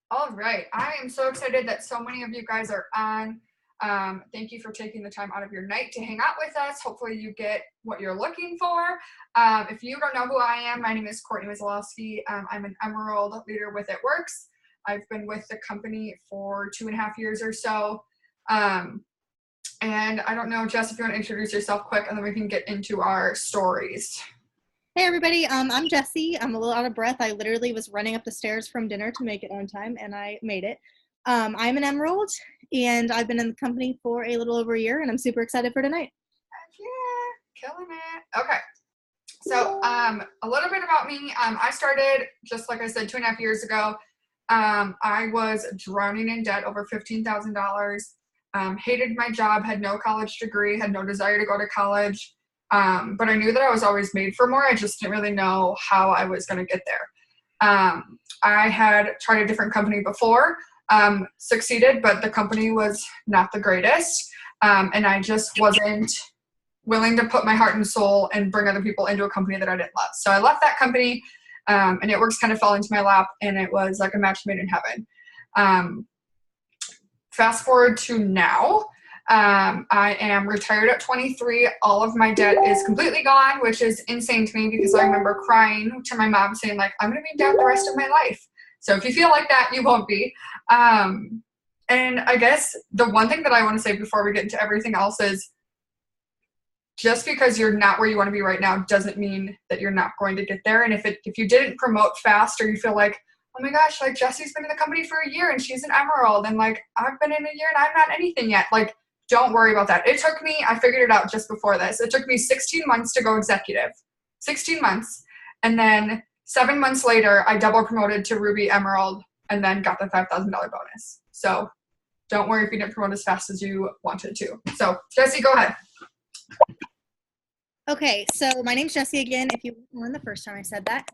All right. I am so excited that so many of you guys are on. Thank you for taking the time out of your night to hang out with us. Hopefully you get what you're looking for. If you don't know who I am, my name is Courtney Wisialowski. I'm an Emerald leader with It Works. I've been with the company for 2.5 years or so. And I don't know, Jess, if you want to introduce yourself quick and then we can get into our stories. Hey everybody, I'm Jessie. I'm a little out of breath. I literally was running up the stairs from dinner to make it on time, and I made it. I'm an Emerald, and I've been in the company for a little over a year, and I'm super excited for tonight. Yeah, killing it. Okay. So a little bit about me. I started, just like I said, 2.5 years ago. I was drowning in debt over $15,000. Hated my job, had no college degree, had no desire to go to college. But I knew that I was always made for more. I just didn't really know how I was going to get there. I had tried a different company before, succeeded, but the company was not the greatest. And I just wasn't willing to put my heart and soul and bring other people into a company that I didn't love. So I left that company, and It Works kind of fell into my lap, and it was like a match made in heaven. Fast forward to now. I am retired at 23. All of my debt is completely gone, which is insane to me because I remember crying to my mom saying, like, I'm going to be in debt the rest of my life. So if you feel like that, you won't be. And I guess the one thing that I want to say before we get into everything else is just because you're not where you want to be right now doesn't mean that you're not going to get there. And if you didn't promote fast, or you feel like, oh my gosh, like Jessie's been in the company for a year and she's an Emerald, and like I've been in a year and I'm not anything yet, like don't worry about that. It took me, I figured it out just before this. It took me 16 months to go executive. 16 months. And then 7 months later, I double promoted to Ruby Emerald and then got the $5,000 bonus. So don't worry if you didn't promote as fast as you wanted to. So Jessie, go ahead. Okay, so my name's Jessie again, if you weren't the first time I said that.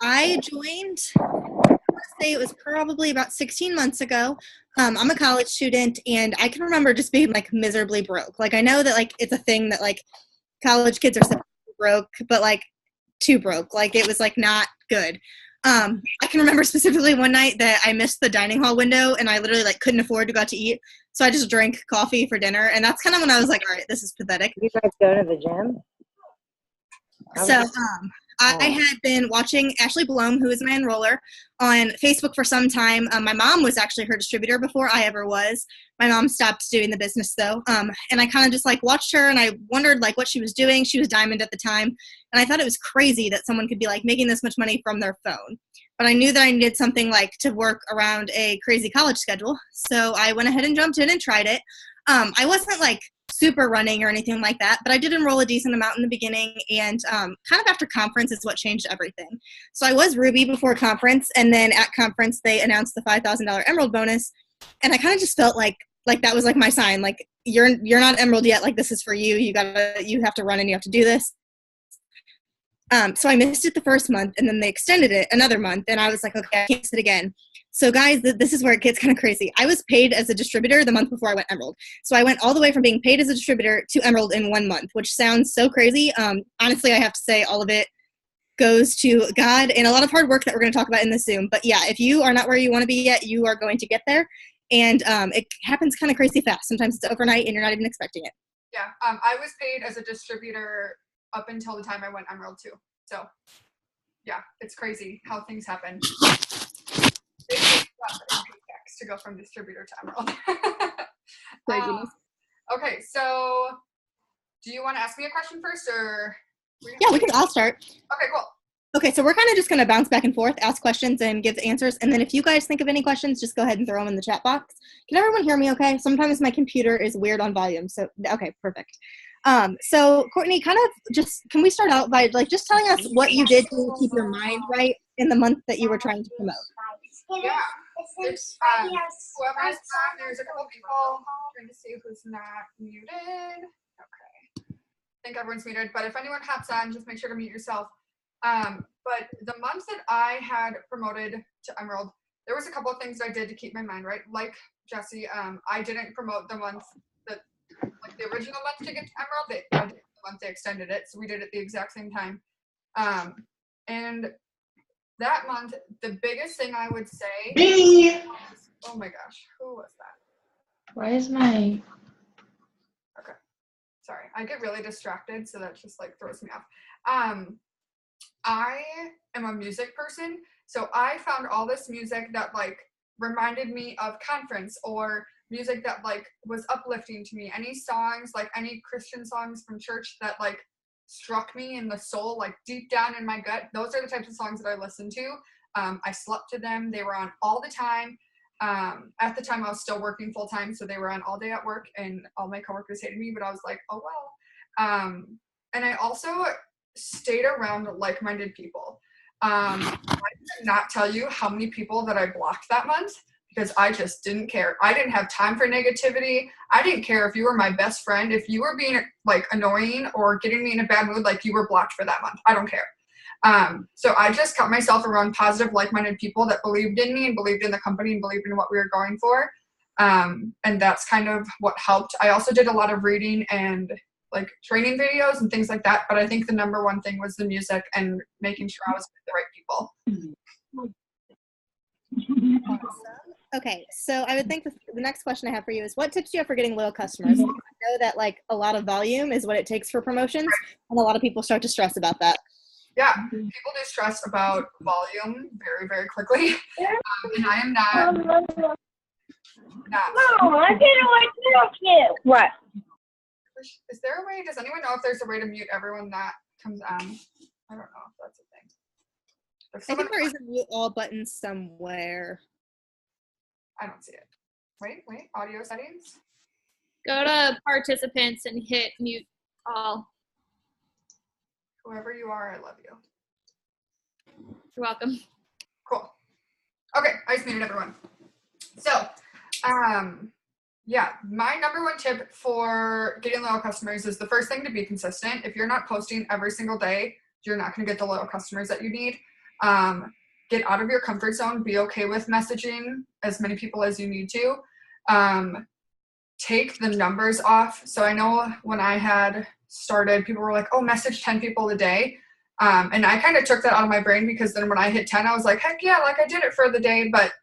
I joined, I want to say it was probably about 16 months ago. I'm a college student, and I can remember just being like miserably broke. Like I know that like it's a thing that like college kids are so broke, but like too broke. Like it was like not good. I can remember specifically one night that I missed the dining hall window and I literally like couldn't afford to go out to eat. So I just drank coffee for dinner. And that's kind of when I was like, all right, this is pathetic. You guys go to the gym? So I had been watching Ashley Blom, who is my enroller, on Facebook for some time. My mom was actually her distributor before I ever was. My mom stopped doing the business though. And I kind of just like watched her and I wondered like what she was doing. She was Diamond at the time. And I thought it was crazy that someone could be like making this much money from their phone. But I knew that I needed something like to work around a crazy college schedule. So I went ahead and jumped in and tried it. I wasn't like super running or anything like that, but I did enroll a decent amount in the beginning, and kind of after conference is what changed everything. So I was Ruby before conference, and then at conference they announced the $5,000 Emerald bonus, and I kind of just felt like that was like my sign, like you're not Emerald yet, like this is for you. You have to run and you have to do this. So I missed it the first month, and then they extended it another month, and I was like, okay, I can't miss it again. So guys, this is where it gets kind of crazy. I was paid as a distributor the month before I went Emerald. So I went all the way from being paid as a distributor to Emerald in 1 month, which sounds so crazy. Honestly, I have to say all of it goes to God and a lot of hard work that we're going to talk about in this Zoom. But yeah, if you are not where you want to be yet, you are going to get there. And it happens kind of crazy fast. Sometimes it's overnight and you're not even expecting it. Yeah, I was paid as a distributor up until the time I went Emerald too. So yeah, it's crazy how things happen. It takes paychecks to go from distributor to Emerald. Okay, so do you want to ask me a question first, or? Yeah, I'll start. Okay, cool. Okay, so we're kind of just going to bounce back and forth, ask questions, and give answers. And then if you guys think of any questions, just go ahead and throw them in the chat box. Can everyone hear me okay? Sometimes my computer is weird on volume. So, okay, perfect. So Courtney, kind of just, can we start out by like just telling us what you did to keep your mind right in the month that you were trying to promote? Yeah, it's whoever's on, there's a couple people trying to see who's not muted. Okay, I think everyone's muted, but if anyone hops on, just make sure to mute yourself. But the month that I had promoted to Emerald, there was a couple of things I did to keep my mind right. Like Jessie, I didn't promote the month that, like the original month to get to Emerald. I did the month they extended it, so we did it the exact same time. And that month, the biggest thing I would say. Me. Oh my gosh, who was that? Why is my? Okay, sorry, I get really distracted, so that just like throws me off. I am a music person, so I found all this music that like reminded me of conference, or music that like was uplifting to me. Any songs, like any Christian songs from church that like struck me in the soul, like deep down in my gut. Those are the types of songs that I listened to. I slept to them. They were on all the time. At the time I was still working full time, so they were on all day at work, and all my coworkers hated me, but I was like, oh well. And I also stayed around like-minded people. I cannot tell you how many people that I blocked that month because I just didn't care. I didn't have time for negativity. I didn't care if you were my best friend. If you were being like annoying or getting me in a bad mood, like you were blocked for that month. I don't care. So I just kept myself around positive, like-minded people that believed in me and believed in the company and believed in what we were going for. And that's kind of what helped. I also did a lot of reading and like training videos and things like that. But I think the number one thing was the music and making sure I was with the right people. Awesome. Okay, so I would think the next question I have for you is, what tips do you have for getting loyal customers? Because I know that like a lot of volume is what it takes for promotions, and a lot of people start to stress about that. Yeah, people do stress about volume very, very quickly, and I am not. Mom, I didn't want to talk to you. What? Is there a way? Does anyone know if there's a way to mute everyone that comes on? I don't know if that's a thing. I think there is a mute all button somewhere. I don't see it. Wait, audio settings. Go to participants and hit mute all. Whoever you are, I love you. You're welcome. Cool. Okay, I just muted everyone. So, yeah, my number one tip for getting loyal customers is the first thing to be consistent. If you're not posting every single day, you're not going to get the loyal customers that you need. Get out of your comfort zone. Be okay with messaging as many people as you need to. Take the numbers off. So I know when I had started, people were like, oh, message 10 people a day. And I kind of took that out of my brain, because then when I hit 10, I was like, heck yeah, like I did it for the day, but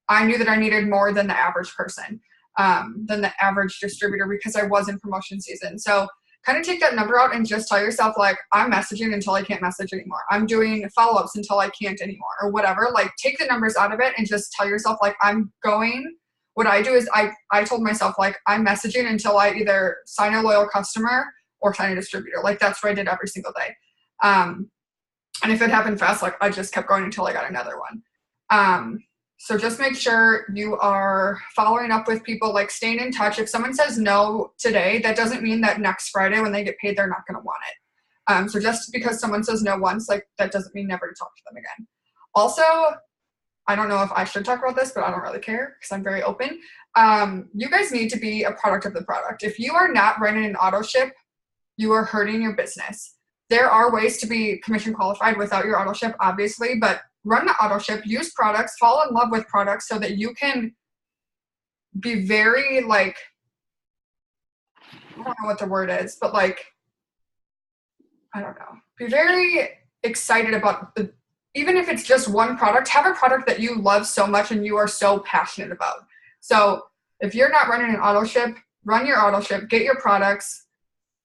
I knew that I needed more than the average person, than the average distributor, because I was in promotion season. So kind of take that number out and just tell yourself, like, I'm messaging until I can't message anymore. I'm doing follow-ups until I can't anymore, or whatever. Like, take the numbers out of it and just tell yourself, like, I'm going. What I do is I told myself, like, I'm messaging until I either sign a loyal customer or sign a distributor. Like, that's what I did every single day. And if it happened fast, like, I just kept going until I got another one. So just make sure you are following up with people, like staying in touch. If someone says no today, that doesn't mean that next Friday when they get paid, they're not going to want it. So just because someone says no once, like, that doesn't mean never to talk to them again. Also, I don't know if I should talk about this, but I don't really care because I'm very open. You guys need to be a product of the product. If you are not running an auto ship, you are hurting your business. There are ways to be commission qualified without your auto ship, obviously, but run the auto ship, use products, fall in love with products so that you can be very, like, I don't know what the word is, but like, I don't know. Be very excited about even if it's just one product, have a product that you love so much and you are so passionate about. So if you're not running an auto ship, run your auto ship, get your products,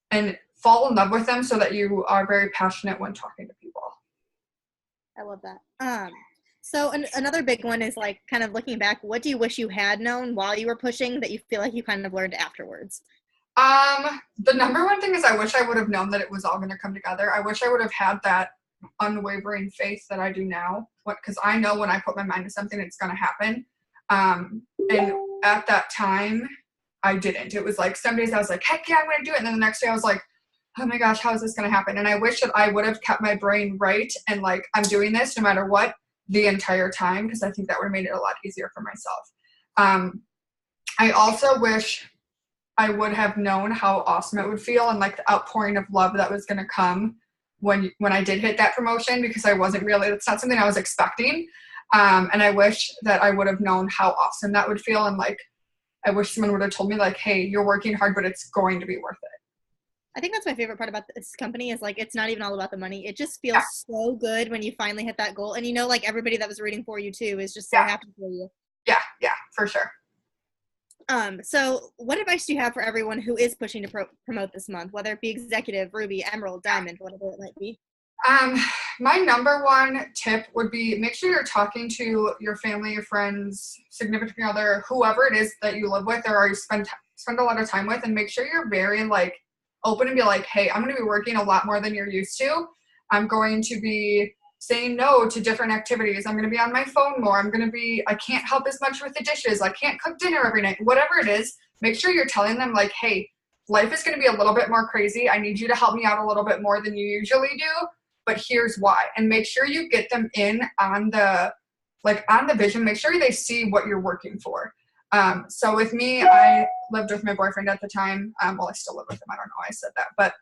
and fall in love with them so that you are very passionate when talking to people. I love that. So another big one is, like, kind of looking back, what do you wish you had known while you were pushing that you feel like you kind of learned afterwards? The number one thing is I wish I would have known that it was all going to come together. I wish I would have had that unwavering faith that I do now, because I know when I put my mind to something, it's going to happen. And at that time, I didn't. It was like some days I was like, heck yeah, I'm going to do it. And then the next day I was like, oh my gosh, how is this going to happen? And I wish that I would have kept my brain right and, like, I'm doing this no matter what the entire time, because I think that would have made it a lot easier for myself. I also wish I would have known how awesome it would feel and, like, the outpouring of love that was going to come when I did hit that promotion, because it's not something I was expecting. And I wish that I would have known how awesome that would feel. And, like, I wish someone would have told me, like, hey, you're working hard, but it's going to be worth it. I think that's my favorite part about this company is like it's not even all about the money. It just feels Yeah. so good when you finally hit that goal. And you know, like everybody that was rooting for you too is just so Yeah. happy for you. Yeah, for sure. So what advice do you have for everyone who is pushing to promote this month, whether it be executive, Ruby, Emerald, Diamond, whatever it might be? My number one tip would be make sure you're talking to your family, your friends, significant other, whoever it is that you live with or you spend a lot of time with, and make sure you're very like open and be like, hey, I'm going to be working a lot more than you're used to. I'm going to be saying no to different activities. I'm going to be on my phone more. I can't help as much with the dishes. I can't cook dinner every night. Whatever it is, make sure you're telling them like, hey, life is going to be a little bit more crazy. I need you to help me out a little bit more than you usually do, but here's why. And make sure you get them in on the vision. Make sure they see what you're working for. So with me, I lived with my boyfriend at the time. Well, I still live with him. I don't know why I said that, but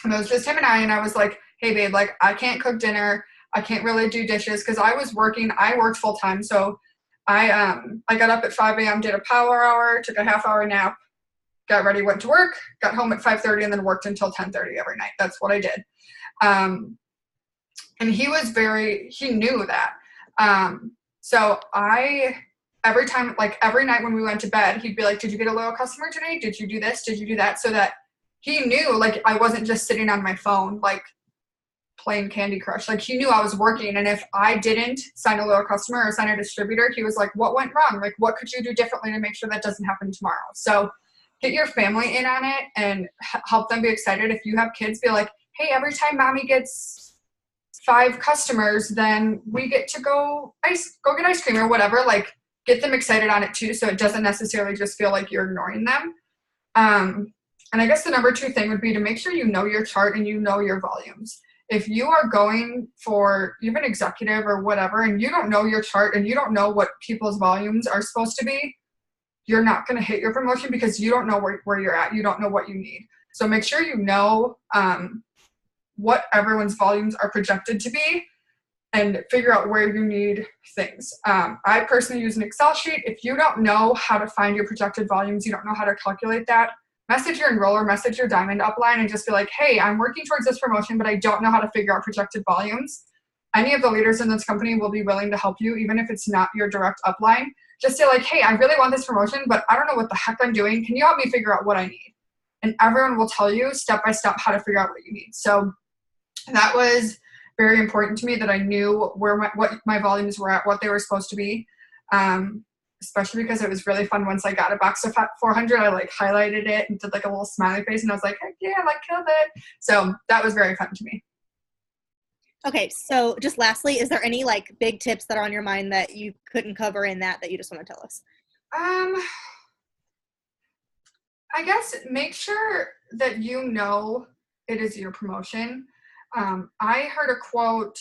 it was just him and I was like, hey babe, like I can't cook dinner. I can't really do dishes because I worked full time. So I got up at 5 a.m., did a power hour, took a half hour nap, got ready, went to work, got home at 5:30 and then worked until 10:30 every night. That's what I did. And he knew that. So every night when we went to bed, he'd be like, did you get a loyal customer today? Did you do this? Did you do that? So that he knew like I wasn't just sitting on my phone, like playing Candy Crush. Like he knew I was working. And if I didn't sign a loyal customer or sign a distributor, he was like, what went wrong? Like, what could you do differently to make sure that doesn't happen tomorrow? So get your family in on it and help them be excited. If you have kids, be like, hey, every time mommy gets 5 customers, then we get to go get ice cream or whatever. Like get them excited on it too. So it doesn't necessarily just feel like you're ignoring them. And I guess the number 2 thing would be to make sure you know your chart and you know your volumes. If you are going for even executive or whatever, and you don't know your chart and you don't know what people's volumes are supposed to be, you're not going to hit your promotion because you don't know where you're at. You don't know what you need. So make sure you know what everyone's volumes are projected to be and figure out where you need things. I personally use an Excel sheet. If you don't know how to find your projected volumes, you don't know how to calculate that, message your enroller, message your diamond upline and just be like, hey, I'm working towards this promotion, but I don't know how to figure out projected volumes. Any of the leaders in this company will be willing to help you, even if it's not your direct upline. Just say like, hey, I really want this promotion, but I don't know what the heck I'm doing. Can you help me figure out what I need? And everyone will tell you step by step how to figure out what you need. So that was very important to me that I knew what my volumes were at, what they were supposed to be. Especially because it was really fun once I got a box of 400, I like highlighted it and did like a little smiley face and I was like, heck yeah, I like killed it. So that was very fun to me. Okay, so just lastly, is there any like big tips that are on your mind that you couldn't cover in that you just want to tell us? I guess make sure that you know it is your promotion. I heard a quote,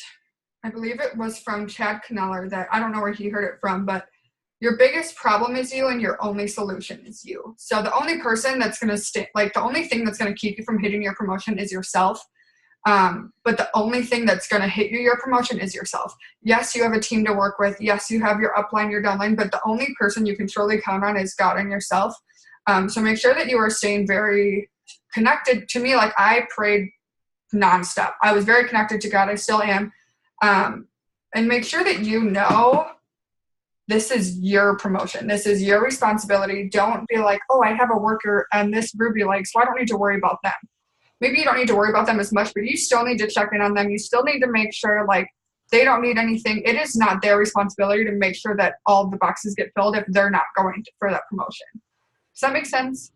I believe it was from Chad Kneller, that I don't know where he heard it from, but your biggest problem is you and your only solution is you. So the only person that's going to the only thing that's going to keep you from hitting your promotion is yourself. But the only thing that's going to hit your promotion is yourself. Yes, you have a team to work with. Yes, you have your upline, your downline, but the only person you can truly count on is God and yourself. So make sure that you are staying very connected. To me, like I prayed nonstop. I was very connected to God. I still am. And make sure that you know this is your promotion. This is your responsibility. Don't be like, oh, I have a worker and this Ruby likes, so I don't need to worry about them. Maybe you don't need to worry about them as much, but you still need to check in on them. You still need to make sure like they don't need anything. It is not their responsibility to make sure that all of the boxes get filled if they're not going for that promotion. Does that make sense?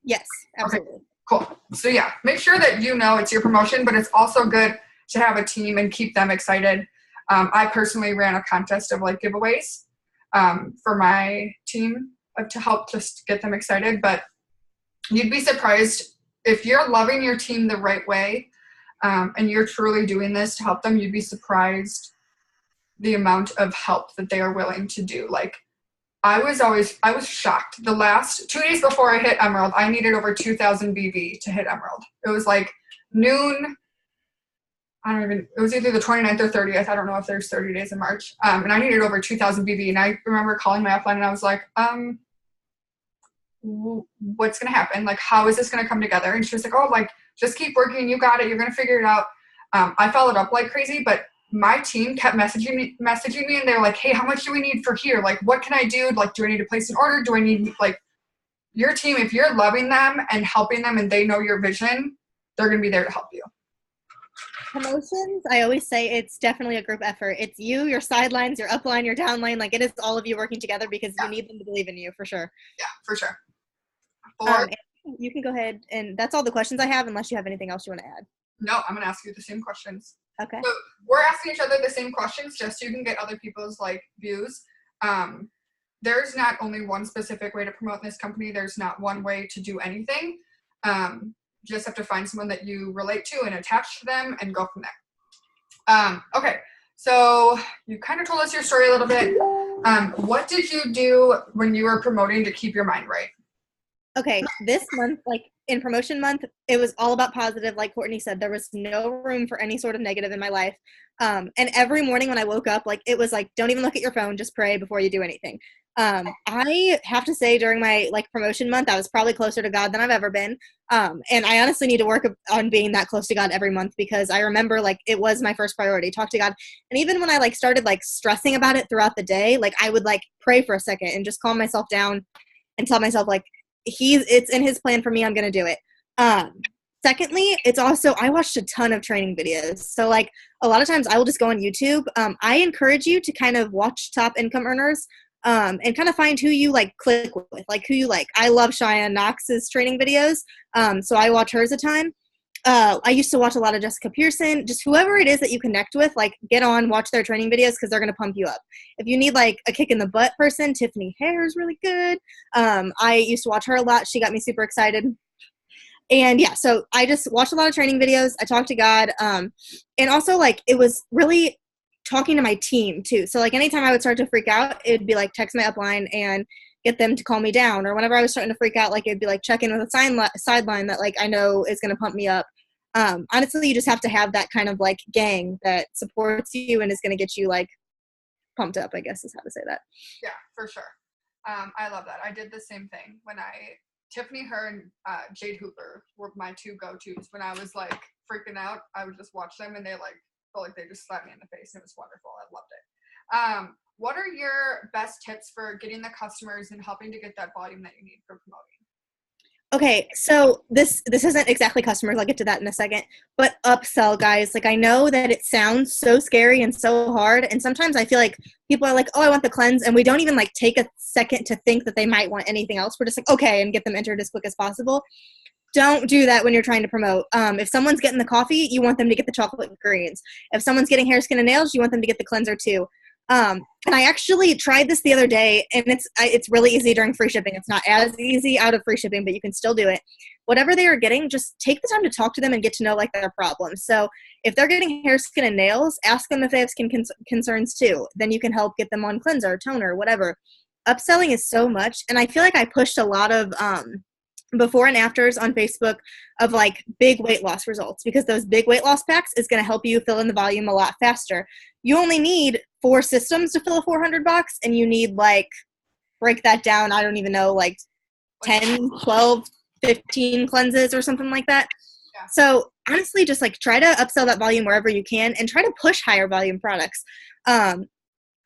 Yes, absolutely. Okay, cool. So yeah, make sure that you know it's your promotion, but it's also good to have a team and keep them excited. I personally ran a contest of like giveaways for my team to help just get them excited. But you'd be surprised if you're loving your team the right way and you're truly doing this to help them, you'd be surprised the amount of help that they are willing to do. Like I was shocked. The last 2 days before I hit Emerald, I needed over 2,000 BV to hit Emerald. It was like noon. It was either the 29th or 30th. I don't know if there's 30 days in March. And I needed over 2,000 BV. And I remember calling my upline and I was like, what's going to happen? Like, how is this going to come together? And she was like, oh, like, just keep working. You got it. You're going to figure it out. I followed up like crazy, but my team kept messaging me, and they were like, hey, how much do we need for here? Like, what can I do? Like, do I need to place an order? Do I need, like, your team, if you're loving them and helping them and they know your vision, they're going to be there to help you. Promotions, I always say it's definitely a group effort. It's you, your sidelines, your upline, your downline. Like, it is all of you working together because you need them to believe in you, for sure. Yeah, for sure. You can go ahead, and that's all the questions I have, unless you have anything else you want to add. No, I'm going to ask you the same questions. Okay. So we're asking each other the same questions just so you can get other people's, like, views. There's not only one specific way to promote this company. There's not one way to do anything. You just have to find someone that you relate to and attach to them and go from there. Okay, so you kind of told us your story a little bit. What did you do when you were promoting to keep your mind right? Okay, this month, like in promotion month, it was all about positive. Like Courtney said, there was no room for any sort of negative in my life. And every morning when I woke up, like, it was like, don't even look at your phone, just pray before you do anything. I have to say, during my like promotion month, I was probably closer to God than I've ever been. And I honestly need to work on being that close to God every month, because I remember, like, it was my first priority, talk to God. And even when I like started like stressing about it throughout the day, like, I would like pray for a second and just calm myself down and tell myself, like, it's in his plan for me, I'm going to do it. Secondly, it's also, I watched a ton of training videos. So like a lot of times I will just go on YouTube. I encourage you to kind of watch top income earners, and kind of find who you like click with, like who you like. I love Cheyenne Knox's training videos. So I watch hers a ton. I used to watch a lot of Jessica Pearson, just whoever it is that you connect with, like, get on, watch their training videos, because they're going to pump you up. If you need like a kick in the butt person, Tiffany Hare is really good. I used to watch her a lot. She got me super excited. And yeah, so I just watched a lot of training videos. I talked to God. And also, like, it was really talking to my team too. So like anytime I would start to freak out, it'd be like text my upline and get them to calm me down. Or whenever I was starting to freak out, like, it'd be like check in with a sideline that like I know is going to pump me up. Honestly, you just have to have that kind of like gang that supports you and is going to get you like pumped up, I guess is how to say that. Yeah, for sure. I love that. I did the same thing when Tiffany, her, and Jade Hooper were my two go-tos. When I was like freaking out, I would just watch them and they like felt like they just slapped me in the face. And it was wonderful. I loved it. What are your best tips for getting the customers and helping to get that volume that you need for promoting? Okay, so this isn't exactly customers. I'll get to that in a second. But upsell, guys. Like, I know that it sounds so scary and so hard. And sometimes I feel like people are like, oh, I want the cleanse. And we don't even like take a second to think that they might want anything else. We're just like, okay, and get them entered as quick as possible. Don't do that when you're trying to promote. If someone's getting the coffee, you want them to get the chocolate greens. If someone's getting hair, skin, and nails, you want them to get the cleanser too. And I actually tried this the other day, and it's really easy during free shipping. It's not as easy out of free shipping, but you can still do it. Whatever they are getting, just take the time to talk to them and get to know like their problems. So if they're getting hair, skin, and nails, ask them if they have skin concerns too. Then you can help get them on cleanser, toner, whatever. Upselling is so much, and I feel like I pushed a lot of before and afters on Facebook of like big weight loss results, because those big weight loss packs is going to help you fill in the volume a lot faster. You only need 4 systems to fill a 400 box, and you need like, break that down, I don't even know, like 10, 12, 15 cleanses or something like that. Yeah. So honestly, just like try to upsell that volume wherever you can and try to push higher volume products.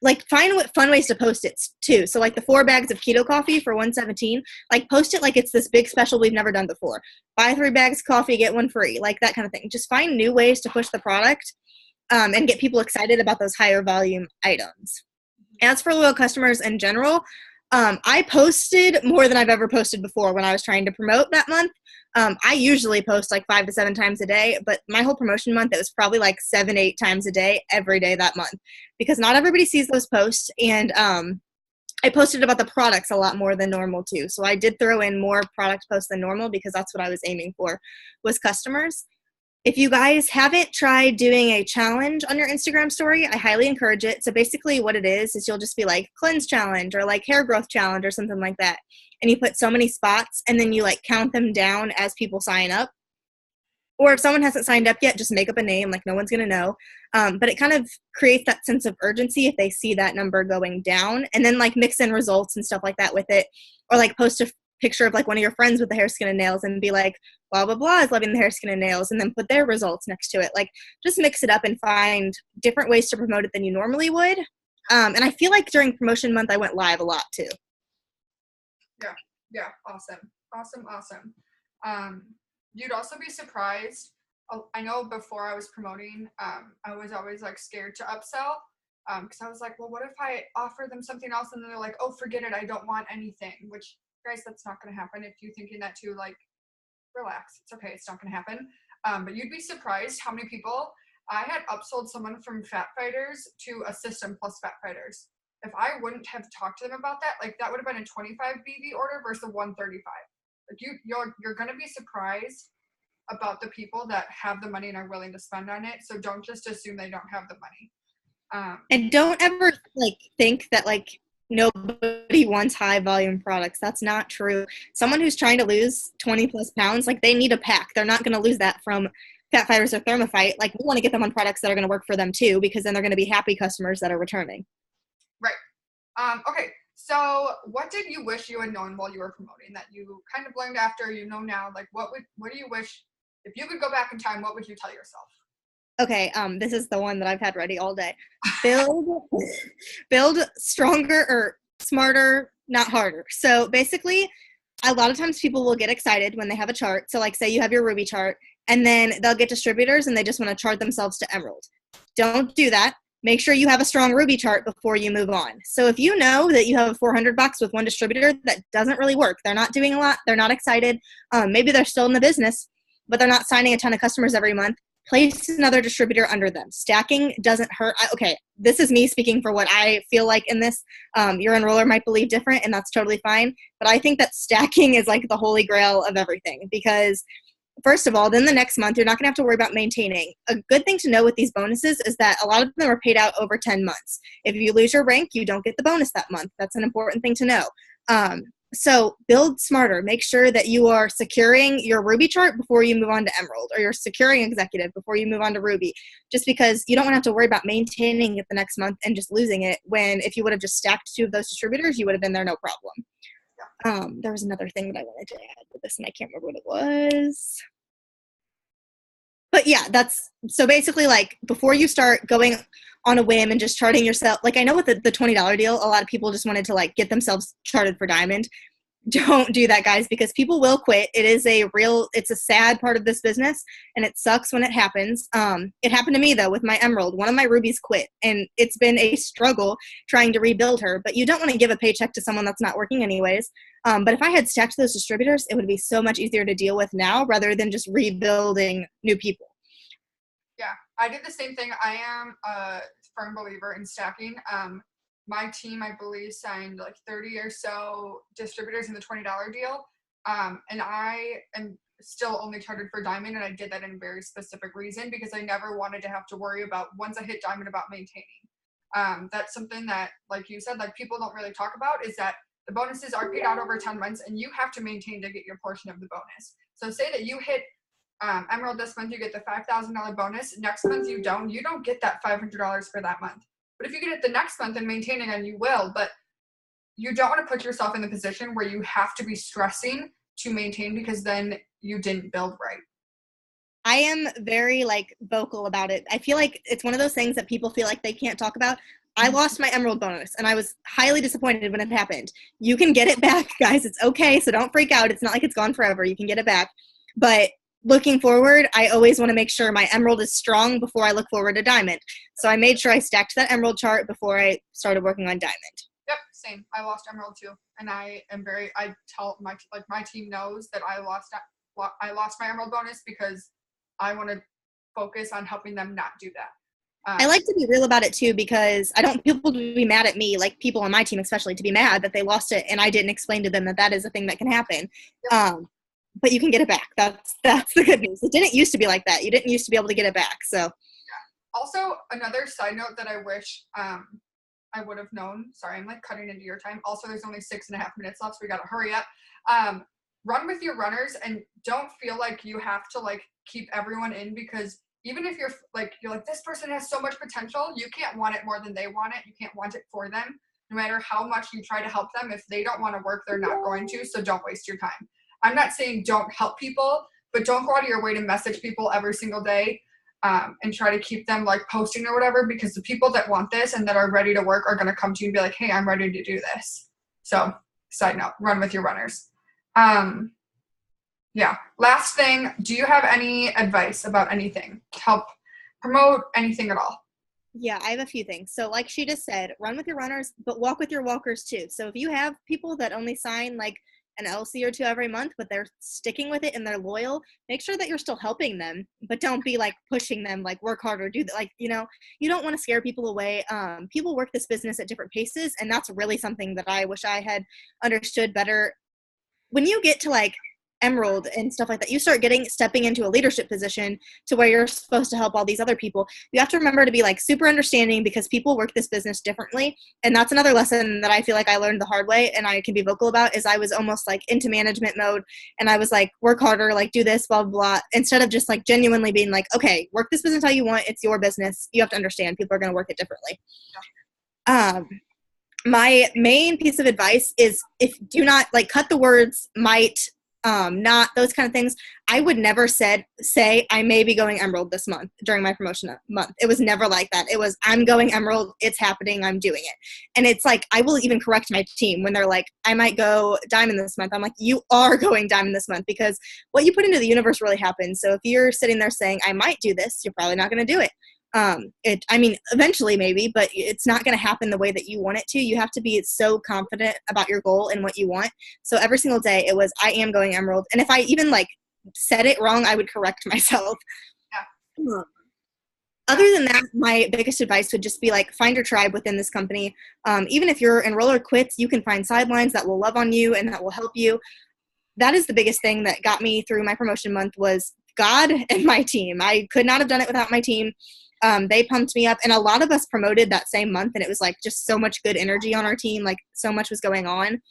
Like find fun ways to post it too. So like the 4 bags of keto coffee for $117, like post it like it's this big special we've never done before. Buy 3 bags of coffee, get 1 free, like that kind of thing. Just find new ways to push the product and get people excited about those higher volume items. As for loyal customers in general, I posted more than I've ever posted before when I was trying to promote that month. I usually post like 5 to 7 times a day, but my whole promotion month, it was probably like 7, 8 times a day, every day that month, because not everybody sees those posts. And I posted about the products a lot more than normal too. So I did throw in more product posts than normal because that's what I was aiming for, was customers. If you guys haven't tried doing a challenge on your Instagram story, I highly encourage it. So basically what it is you'll just be like cleanse challenge or like hair growth challenge or something like that. And you put so many spots and then you like count them down as people sign up. Or if someone hasn't signed up yet, just make up a name, like no one's going to know. But it kind of creates that sense of urgency if they see that number going down, and then like mix in results and stuff like that with it. Or like post picture of like one of your friends with the hair, skin, and nails and be like, blah, blah, blah is loving the hair, skin, and nails, and then put their results next to it. Like, just mix it up and find different ways to promote it than you normally would. And I feel like during promotion month, I went live a lot too. Yeah. Awesome. You'd also be surprised. I know before I was promoting, I was always like scared to upsell. Because I was like, well, what if I offer them something else and then they're like, oh, forget it, I don't want anything. Which, guys, that's not going to happen. If you're thinking that too, like, relax. It's okay. It's not going to happen. But you'd be surprised how many people I had upsold someone from Fat Fighters to a system plus Fat Fighters. If I wouldn't have talked to them about that, like that would have been a 25 BV order versus a 135. Like you're going to be surprised about the people that have the money and are willing to spend on it. So don't just assume they don't have the money. And don't ever like think that like nobody wants high volume products. That's not true. Someone who's trying to lose 20 plus pounds, like they need a pack. They're not going to lose that from Fat Fighters or Thermophyte. Like we want to get them on products that are going to work for them too, because then they're going to be happy customers that are returning. Right. Okay. So what did you wish you had known while you were promoting that you kind of learned after, you know, now? Like what do you wish, if you could go back in time, what would you tell yourself? Okay, this is the one that I've had ready all day. Build stronger or smarter, not harder. So basically, a lot of times people will get excited when they have a chart. So like say you have your Ruby chart, and then they'll get distributors and they just want to chart themselves to Emerald. Don't do that. Make sure you have a strong Ruby chart before you move on. So if you know that you have a 400 box with one distributor that doesn't really work, they're not doing a lot, they're not excited, maybe they're still in the business, but they're not signing a ton of customers every month, place another distributor under them. Stacking doesn't hurt. Okay, this is me speaking for what I feel like in this. Your enroller might believe different, and that's totally fine. But I think that stacking is like the holy grail of everything because, first of all, then the next month, you're not going to have to worry about maintaining. A good thing to know with these bonuses is that a lot of them are paid out over 10 months. If you lose your rank, you don't get the bonus that month. That's an important thing to know. So build smarter. Make sure that you are securing your Ruby chart before you move on to Emerald, or you're securing Executive before you move on to Ruby, just because you don't want to have to worry about maintaining it the next month and just losing it, when if you would have just stacked 2 of those distributors, you would have been there no problem. There was another thing that I wanted to add to this, and I can't remember what it was. But yeah, that's so basically like before you start going on a whim and just charting yourself, like I know with the $20 deal, a lot of people just wanted to like get themselves charted for Diamond. Don't do that, guys, because people will quit. It's a sad part of this business, and it sucks when it happens. It happened to me though with my Emerald. One of my rubies quit, and it's been a struggle trying to rebuild her, but you don't want to give a paycheck to someone that's not working anyways. But if I had stacked those distributors, it would be so much easier to deal with now rather than just rebuilding new people. Yeah, I did the same thing. I am a firm believer in stacking. My team, I believe, signed like 30 or so distributors in the $20 deal. And I am still only chartered for Diamond, and I did that in a very specific reason because I never wanted to have to worry about, once I hit Diamond, about maintaining. That's something that, like you said, like people don't really talk about, is that the bonuses are paid out over 10 months and you have to maintain to get your portion of the bonus. So say that you hit Emerald this month, you get the $5,000 bonus. Next month you don't get that $500 for that month. But if you get it the next month and maintain again, you will. But you don't want to put yourself in the position where you have to be stressing to maintain, because then you didn't build right. I am very like vocal about it. I feel like it's one of those things that people feel like they can't talk about. I lost my Emerald bonus, and I was highly disappointed when it happened. You can get it back, guys. It's okay, so don't freak out. It's not like it's gone forever. You can get it back. But looking forward, I always want to make sure my Emerald is strong before I look forward to Diamond. So I made sure I stacked that Emerald chart before I started working on Diamond. Yep, same. I lost Emerald too, and I tell my team knows that I lost my Emerald bonus because I want to focus on helping them not do that. I like to be real about it too, because I don't want people to be mad at me, like people on my team especially, to be mad that they lost it and I didn't explain to them that that is a thing that can happen. Yep. But you can get it back. That's the good news. It didn't used to be like that. You didn't used to be able to get it back. So, yeah. Also, another side note that I wish I would have known. Sorry, I'm like cutting into your time. Also, there's only 6.5 minutes left, so we gotta hurry up. Run with your runners and don't feel like you have to like keep everyone in, because even if you're like this person has so much potential, you can't want it more than they want it. You can't want it for them. no matter how much you try to help them, if they don't want to work, they're not going to, so don't waste your time. I'm not saying don't help people, but don't go out of your way to message people every single day and try to keep them like posting or whatever, because the people that want this and that are ready to work are going to come to you and be like, hey, I'm ready to do this. So side note, run with your runners. Yeah. Last thing, do you have any advice about anything to help promote anything at all? Yeah, I have a few things. So like she just said, run with your runners, but walk with your walkers too. So if you have people that only sign like an LC or two every month, but they're sticking with it and they're loyal, make sure that you're still helping them, but don't be like pushing them, like work harder, do that. Like, you know, you don't want to scare people away. People work this business at different paces, and that's really something that I wish I had understood better. When you get to like Emerald and stuff like that, you start stepping into a leadership position to where you're supposed to help all these other people. You have to remember to be like super understanding, because people work this business differently. And that's another lesson that I feel like I learned the hard way, and I can be vocal about, is I was almost like into management mode, and I was like, work harder, like do this, blah, blah, blah, instead of just like genuinely being like, okay, work this business how you want. It's your business. You have to understand people are going to work it differently. My main piece of advice is, if do not like cut the words might, not those kind of things. I would never say I may be going Emerald this month during my promotion month. It was never like that. It was, I'm going Emerald. It's happening. I'm doing it. And it's like, I will even correct my team when they're like, I might go Diamond this month. I'm like, you are going Diamond this month, because what you put into the universe really happens. So if you're sitting there saying, I might do this, you're probably not going to do it. Eventually maybe, but it's not going to happen the way that you want it to. You have to be so confident about your goal and what you want. So every single day it was, I am going Emerald. And if I even like said it wrong, I would correct myself. Yeah. Other than that, my biggest advice would just be like, find your tribe within this company. Even if your enroller quits, you can find sidelines that will love on you and that will help you. That is the biggest thing that got me through my promotion month, was God and my team. I could not have done it without my team. They pumped me up, and a lot of us promoted that same month, and it was like just so much good energy on our team. Like so much was going on.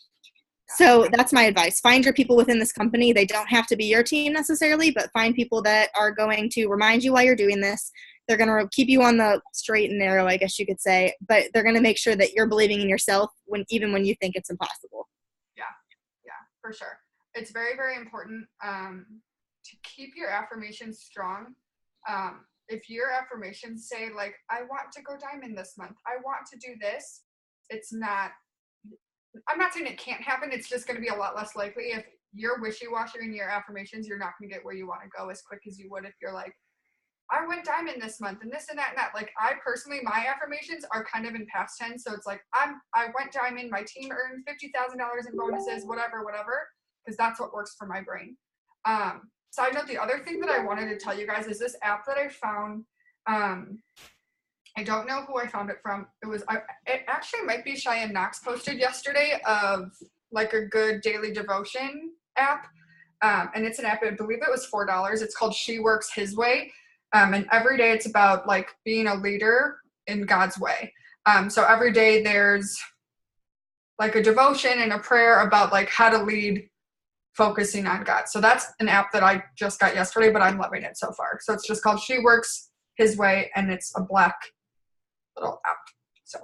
So that's my advice. Find your people within this company. They don't have to be your team necessarily, but find people that are going to remind you why you're doing this. They're going to keep you on the straight and narrow, I guess you could say, but they're going to make sure that you're believing in yourself even when you think it's impossible. Yeah, for sure. It's very, very important to keep your affirmations strong. If your affirmations say like, I want to go Diamond this month, I want to do this, I'm not saying it can't happen. It's just going to be a lot less likely. If you're wishy-washy in your affirmations, you're not going to get where you want to go as quick as you would if you're like, I went Diamond this month and this and that and that. Like I personally, my affirmations are kind of in past tense. So it's like, I went Diamond, my team earned $50,000 in bonuses, whatever, because that's what works for my brain. Side note, the other thing that I wanted to tell you guys is this app that I found. I don't know who I found it from. It actually might be Cheyenne Knox posted yesterday of like a good daily devotion app. And it's an app, I believe it was $4. It's called She Works His Way. And every day it's about like being a leader in God's way. So every day there's like a devotion and a prayer about like how to lead, focusing on God. So that's an app that I just got yesterday, but I'm loving it so far. So it's just called She Works His Way, and it's a black little app. So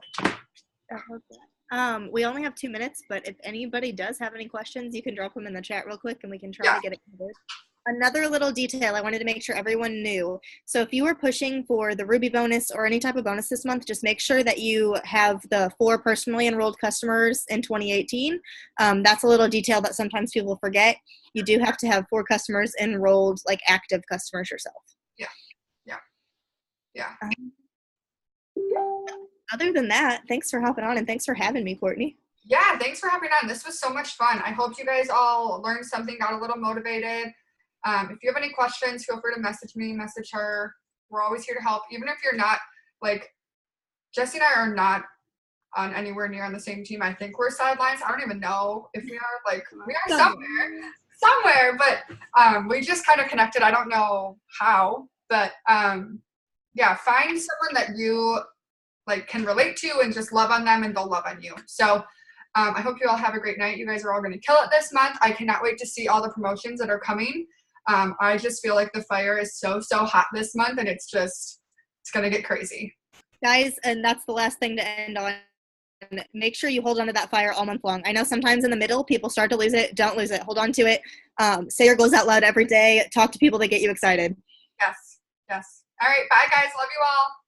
we only have 2 minutes, but if anybody does have any questions, you can drop them in the chat real quick and we can try to get it covered. Another little detail I wanted to make sure everyone knew. So if you are pushing for the Ruby bonus or any type of bonus this month, just make sure that you have the 4 personally enrolled customers in 2018. That's a little detail that sometimes people forget. You do have to have 4 customers enrolled, like active customers yourself. Yeah. Other than that, thanks for hopping on and thanks for having me, Courtney. Yeah, thanks for hopping on. This was so much fun. I hope you guys all learned something, got a little motivated. If you have any questions, feel free to message me, message her. We're always here to help. Even if you're not, like, Jesse and I are not on anywhere near on the same team. I think we're sidelines. I don't even know if we are. Like, we are somewhere, but we just kind of connected. I don't know how, but yeah, find someone that you like can relate to and just love on them, and they'll love on you. So I hope you all have a great night. You guys are all going to kill it this month. I cannot wait to see all the promotions that are coming. I just feel like the fire is so hot this month, and it's going to get crazy. Guys, and that's the last thing to end on. make sure you hold on to that fire all month long. I know sometimes in the middle, people start to lose it. Don't lose it. Hold on to it. Say your goals out loud every day. Talk to people that get you excited. Yes. Yes. All right. Bye, guys. Love you all.